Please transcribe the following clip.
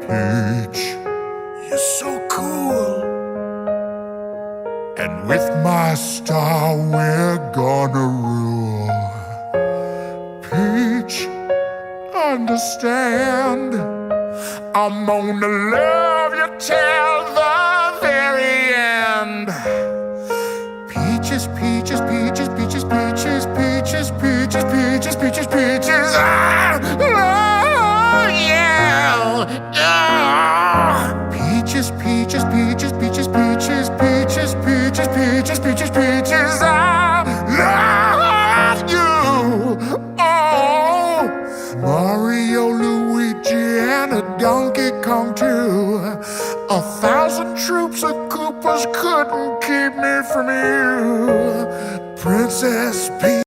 Peach, you're so cool. And with my star, we're gonna rule. Peach, understand, I'm gonna love you till the very end. Peaches, peaches, peaches, peaches, peaches, peaches, peaches, peaches, peaches, peaches. I love you. Peaches, peaches, peaches, peaches, peaches, peaches, peaches, peaches, peaches, peaches. I love you. Oh, Mario, Luigi, and a Donkey Kong too. 1,000 troops of Koopas couldn't keep me from you. Princess